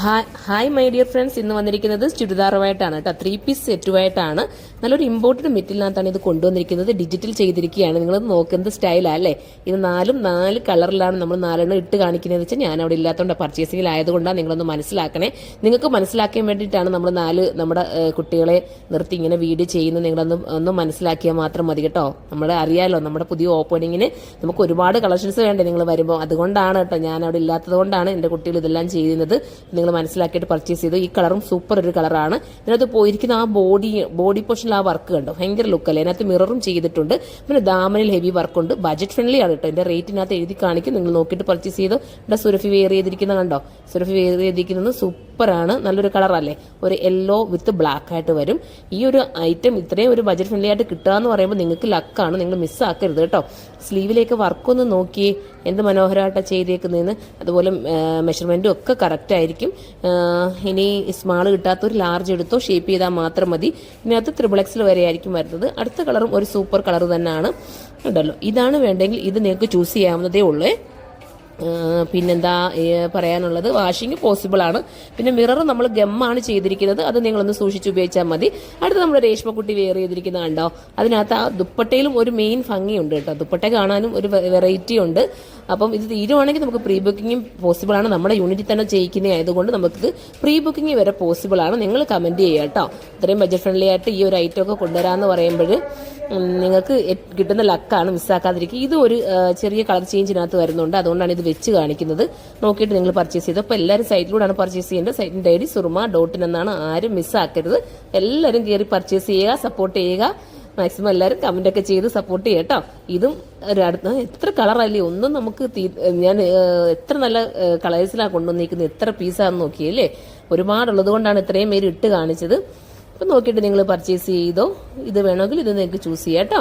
Hi my dear friends, ഇന്ന് വന്നിരിക്കുന്നത് ചുരിദാറുമായിട്ടാണ് കേട്ടോ. 3 പീസ് സെറ്റുമായിട്ടാണ്. നല്ലൊരു ഇമ്പോർട്ടഡ് മെറ്റീരിയലിനകത്താണ് ഇത് കൊണ്ടുവന്നിരിക്കുന്നത്. ഡിജിറ്റൽ ചെയ്തിരിക്കുകയാണ്. നിങ്ങൾ നോക്കുന്നത് സ്റ്റൈലാണ് അല്ലേ. ഇത് 4 കളറിലാണ് നമ്മൾ 4 ഇട്ട് കാണിക്കുന്നത് വെച്ചാൽ ഞാൻ അവിടെ ഇല്ലാത്തതുകൊണ്ട് പർച്ചേസിംഗിലായതുകൊണ്ടാണ്. നിങ്ങളൊന്ന് മനസ്സിലാക്കണേ. നിങ്ങൾക്ക് മനസ്സിലാക്കാൻ വേണ്ടിയിട്ടാണ് നമ്മൾ നമ്മുടെ കുട്ടികളെ നിർത്തി ഇങ്ങനെ വീഡിയോ ചെയ്യുന്നത്. നിങ്ങളൊന്ന് മനസ്സിലാക്കിയാൽ മാത്രം മതി കേട്ടോ. നമ്മുടെ അറിയാലോ, നമ്മുടെ പുതിയ ഓപ്പണിങ്ങിന് നമുക്ക് ഒരുപാട് കളക്ഷൻസ് വേണ്ടേ നിങ്ങൾ വരുമ്പോൾ. അതുകൊണ്ടാണ് കേട്ടോ, ഞാൻ അവിടെ ഇല്ലാത്തത് കൊണ്ടാണ് എൻ്റെ കുട്ടികൾ ഇതെല്ലാം ചെയ്യുന്നത്. നിങ്ങൾ മനസ്സിലാക്കിയിട്ട് പർച്ചേസ് ചെയ്തു. ഈ കളറും സൂപ്പർ ഒരു കളറാണ്. ഇതിനകത്ത് പോയിരിക്കുന്ന ആ ബോഡി പോർഷനിൽ ആ വർക്ക് കണ്ടോ, ഭയങ്കര ലുക്കല്ലേ. അതിനകത്ത് മിററും ചെയ്തിട്ടുണ്ട്. പിന്നെ ദാമനിൽ ഹെവി വർക്കുണ്ട്. ബജറ്റ് ഫ്രണ്ട്ലി ആണ് കേട്ടോ. എൻ്റെ റേറ്റിനകത്ത് എഴുതി കാണിക്കും. നിങ്ങൾ നോക്കിയിട്ട് പർച്ചേസ് ചെയ്തോ. ഇവിടെ സുരഫി വെയർ ചെയ്തിരിക്കുന്ന കണ്ടോ, സുരഫി വെയർ ചെയ്തിരിക്കുന്നത് സൂപ്പറാണ്. നല്ലൊരു കളറല്ലേ. ഒരു യെല്ലോ വിത്ത് ബ്ലാക്ക് ആയിട്ട് വരും. ഈ ഒരു ഐറ്റം ഇത്രയും ഒരു ബജറ്റ് ഫ്രണ്ട്ലി ആയിട്ട് കിട്ടുക എന്ന് പറയുമ്പോൾ നിങ്ങൾക്ക് ലക്കാണ്. നിങ്ങൾ മിസ്സാക്കരുത് കേട്ടോ. സ്ലീവിലേക്ക് വർക്കൊന്ന് നോക്കി എന്ത് മനോഹരമായിട്ടാണ് ചെയ്തേക്കുന്നതെന്ന്. അതുപോലെ മെഷർമെൻറ്റും ഒക്കെ കറക്റ്റ് ആയിരിക്കും. ഇനി സ്മാൾ കിട്ടാത്തൊരു ലാർജ് എടുത്തോ, ഷേപ്പ് ചെയ്താൽ മാത്രം മതി. ഇതിനകത്ത് XXL വരെ ആയിരിക്കും വരുന്നത്. അടുത്ത കളറും ഒരു സൂപ്പർ കളർ തന്നെയാണ് ഉണ്ടല്ലോ. ഇതാണ് വേണ്ടെങ്കിൽ ഇത് നിങ്ങൾക്ക് ചൂസ് ചെയ്യാവുന്നതേ ഉള്ളൂ. പിന്നെന്താ പറയാനുള്ളത്, വാഷിങ് പോസിബിൾ ആണ്. പിന്നെ മിറർ നമ്മൾ ഗമ്മാണ് ചെയ്തിരിക്കുന്നത്. അത് നിങ്ങളൊന്ന് സൂക്ഷിച്ച് ഉപയോഗിച്ചാൽ മതി. അടുത്ത് നമ്മൾ രേഷ്മക്കുട്ടി വെയർ ചെയ്തിരിക്കുന്നത് കണ്ടോ. അതിനകത്ത് ആ ദുപ്പട്ടയിലും ഒരു മെയിൻ ഭംഗിയുണ്ട് കേട്ടോ. ദുപ്പട്ട കാണാനും ഒരു വെറൈറ്റി ഉണ്ട്. അപ്പം ഇത് തീരുവാണെങ്കിൽ നമുക്ക് പ്രീ ബുക്കിങ്ങും പോസിബിൾ ആണ്. നമ്മുടെ യൂണിറ്റിൽ തന്നെ ചെയ്യിക്കുന്ന ആയതുകൊണ്ട് നമുക്ക് പ്രീ ബുക്കിംഗ് വരെ പോസിബിൾ ആണ്. നിങ്ങൾ കമൻറ്റ് ചെയ്യുക കേട്ടോ. ഇത്രയും ബജറ്റ് ഫ്രണ്ട്ലി ആയിട്ട് ഈ ഒരു ഐറ്റം ഒക്കെ കൊണ്ടുവരാമെന്ന് പറയുമ്പോൾ നിങ്ങൾക്ക് കിട്ടുന്ന ലക്കാണ്. മിസ്സാക്കാതിരിക്കുക. ഇത് ഒരു ചെറിയ കളർ ചേഞ്ചിനകത്ത് വരുന്നുണ്ട്. അതുകൊണ്ടാണ് ഇത് വെച്ച് കാണിക്കുന്നത്. നോക്കിയിട്ട് നിങ്ങൾ പർച്ചേസ് ചെയ്തു. അപ്പോൾ എല്ലാവരും സൈറ്റിലൂടെയാണ് പർച്ചേസ് ചെയ്യേണ്ടത്. സൈറ്റിൻ്റെ ഐഡി surma.in എന്നാണ്. ആരും മിസ്സാക്കരുത്. എല്ലാവരും കയറി പർച്ചേസ് ചെയ്യുക, സപ്പോർട്ട് ചെയ്യുക. മാക്സിമം എല്ലാവരും കമൻ്റൊക്കെ ചെയ്ത് സപ്പോർട്ട് ചെയ്യുക കേട്ടോ. ഇതും ഒരു അടുത്ത എത്ര കളറല്ലേ. ഒന്നും നമുക്ക് ഞാൻ എത്ര നല്ല കളേഴ്സിലാണ് കൊണ്ടുവന്നിരിക്കുന്നത്. എത്ര പീസാണെന്ന് നോക്കിയല്ലേ. ഒരുപാടുള്ളത് കൊണ്ടാണ് ഇത്രയും പേര് ഇട്ട് കാണിച്ചത്. അപ്പം നോക്കിയിട്ട് നിങ്ങൾ പർച്ചേസ് ചെയ്തോ. ഇത് വേണമെങ്കിൽ ഇത് നിങ്ങൾക്ക് ചൂസ് ചെയ്യാം കേട്ടോ.